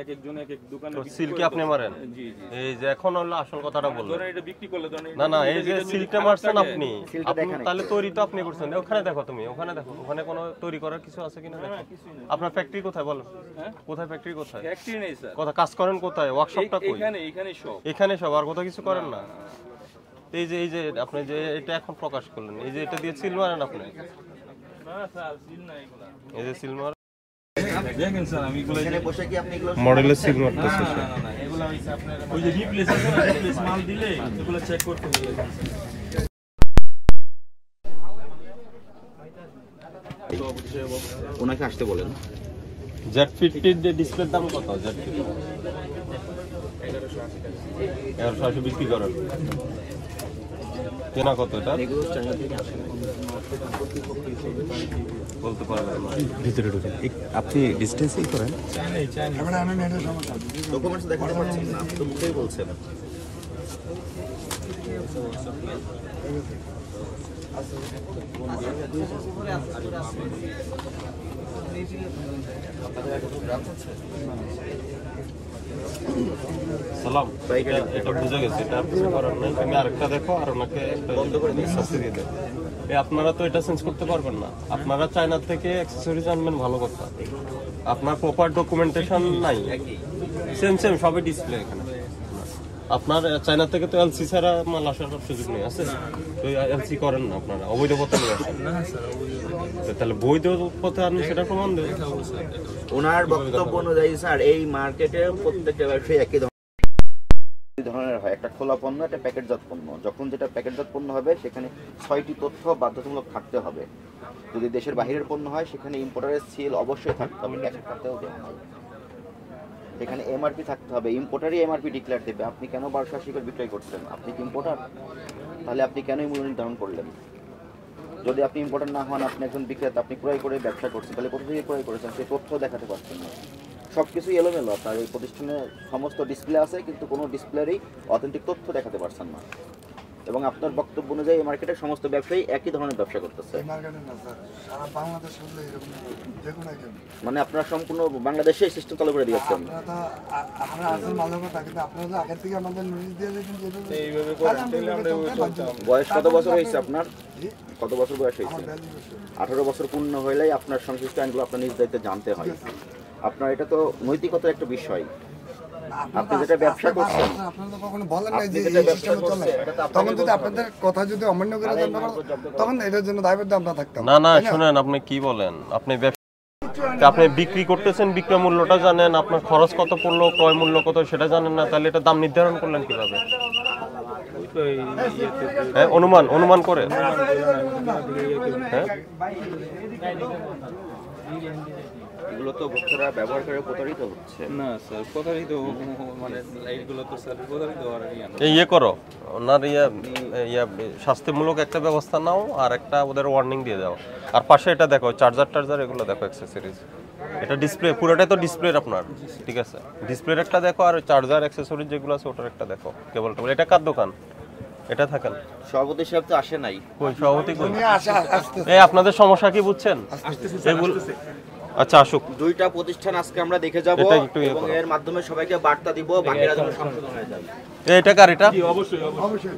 এক একজন এক এক দোকানে সিলকে আপনি মারেন। জি জি এই যে এখন হলো আসল কথাটা বললেন। ধরেন এটা বিক্রি করলে ধরেন না না, এই যে সিলটা মারছেন আপনি তাহলে তৈরি তো আপনি করছেন। ওখানে দেখো, তুমি ওখানে দেখো, ওখানে কোনো তৈরি করার কিছু আছে কিনা দেখো। আপনার ফ্যাক্টরি কোথায় বলেন? কোথায় ফ্যাক্টরি কোথায়? ফ্যাক্টরি নেই স্যার। কথা কাজ করেন কোথায়? ওয়ার্কশপটা কই? এখানে সব। এখানে সব, আর কোথাও কিছু করেন না? এই যে আপনি যে এটা এখন প্রকাশ করলেন, এই যে এটা দিয়ে সিল মারেন আপনি? না স্যার, সিল না এগুলা। এই যে সিল মারেন দেখেন স্যার, আমি এগুলা এখানে বসে কি আপনি এগুলো মডেলের সিল মারতেছে। না এগুলা হইছে আপনার ওই যে রিপ্লেস আছে না, রিপ্লেস মাল দিলে এগুলা চেক করতে হবে। ওনাকে আসতে বলেন। Z50 এর ডিসপ্লের দাম কত? Z50 1180 বিক্রি করেন, কেনা কত এটা বলতে পারবেন না। ভিতরে ঢুকে আপনি ডিস্টেন্সিং করেন। ডকুমেন্টস দেখাতে পারছেন না, আপনি তো মুখেই বলছেন। সালাম, এটা বুঝে গেছে, এটা কিছু করার নাই। তুমি আরেকটা দেখো, আর ওনাকে একটা বন্ধ করে দিয়ে দেবো। আপনারা তো এটা চেঞ্জ করতে পারবেন না। আপনারা চায়না থেকে অ্যাক্সেসরিজ আনবেন, ভালো কথা। আপনার প্রপার ডকুমেন্টেশন নাই, সেম সবই ডিসপ্লে এখানে। আপনার চায়না থেকে তো এলসি ছাড়া মাল আসার সুযোগ নেই, আছে তো এলসি করেন না আপনারা, অবৈধ পথে নিয়ে আসেন। তাহলে বৈধ পথে আনেন, সেটা প্রমাণ দেবে। ওনার বক্তব্য অনুযায়ী স্যার এই মার্কেটে প্রত্যেকটা ব্যবসায়ী একই ধরনের হয়, একটা খোলা পণ্য, একটা প্যাকেটজাত পণ্য। যখন যেটা প্যাকেটজাত পণ্য হবে সেখানে 6টি তথ্য বাধ্যতামূলক থাকতে হবে। যদি দেশের বাইরের পণ্য হয় সেখানে ইম্পোর্টারের সিল অবশ্যই থাকতে হবে, ক্যাশে থাকতেও দেওয়া হয়। সেখানে এমআরপি থাকতে হবে, ইম্পোর্টারই এমআরপি ডিক্লেয়ার দেবে। আপনি কেন 1280 করে বিক্রয় করছেন? আপনি কি ইম্পোর্টার? তাহলে আপনি কেনই মূল্য নির্ধারণ করলেন? যদি আপনি ইম্পোর্টার না হন, আপনি একজন বিক্রেতা, আপনি ক্রয় করে ব্যবসা করছেন, তাহলে কোথা থেকে ক্রয় করেছেন সেই তথ্য দেখাতে পারছেন না। সব কিছুই এলোমেলো। আপনার এই প্রতিষ্ঠানে সমস্ত ডিসপ্লে আছে, কিন্তু কোনো ডিসপ্লেরই অথেন্টিক তথ্য দেখাতে পারছেন না। এবং আপনার বক্তব্য অনুযায়ী এই মার্কেটের সমস্ত ব্যবসায়ী একই ধরনের ব্যবসা করতেছে। মানে আপনারা সম্পূর্ণ বাংলাদেশে সিস্টেম চালু করে দিয়েছেন। বয়স কত বছর হয়েছে আপনার? কত বছর বয়স হয়েছে? 18 বছর পূর্ণ হইলেই আপনার সংশ্লিষ্ট আইনগুলো আপনার নিজ দায়িত্বে জানতে হয়। আপনার এটা তো নৈতিকতার একটা বিষয়। আপনি যেটা ব্যবসা করছেন, আপনারা তো কখনো বলেন নাই যে এই সিস্টেমে চলে। তখন যদি আপনাদের কথা যদি অমান্য করে দেন, তখন এটার জন্য দায়বদ্ধ আমরা থাকতাম। না শুনেন, আপনি কি বলেন? আপনি আপনি বিক্রি করতেছেন, বিক্রয় মূল্যটা জানেন, আপনার খরচ কত পড়লো, ক্রয় মূল্য কত সেটা জানেন না, তাহলে এটা দাম নির্ধারণ করলেন কিভাবে? হ্যাঁ, অনুমান করে। হ্যাঁ, এগুলো তো ভোক্তারা ব্যবহার করে প্রতারিত হচ্ছে। না স্যার, প্রতারিত মানে এইগুলো তো স্যার প্রতারিত হওয়ার ইয়ে করো, ওনার শাস্তিমূলক একটা ব্যবস্থা নাও, আর একটা ওদের ওয়ার্নিং দিয়ে দাও। আর পাশে এটা দেখো, চার্জার এগুলো দেখো, অ্যাক্সেসরিজ। এটা ডিসপ্লে, পুরোটাই তো ডিসপ্লের আপনার, ঠিক আছে? ডিসপ্লের একটা দেখো, আর চার্জার অ্যাক্সেসরিজ যেগুলো আছে ওটার একটা দেখো। কেবল এটা কার দোকান? এটা থাকেন সভাপতি সাহেব তো আসে নাই। কই সভাপতি কই? এই আপনাদের সমস্যা কি বুঝছেন? এগুলো আচ্ছা আসুক। 2টা প্রতিষ্ঠান আজকে আমরা দেখে যাব এবং এর মাধ্যমে সবাইকে বার্তা দিব, বাকিরা যেন সংশোধন হয়ে যায়। এটা কার? এটা অবশ্যই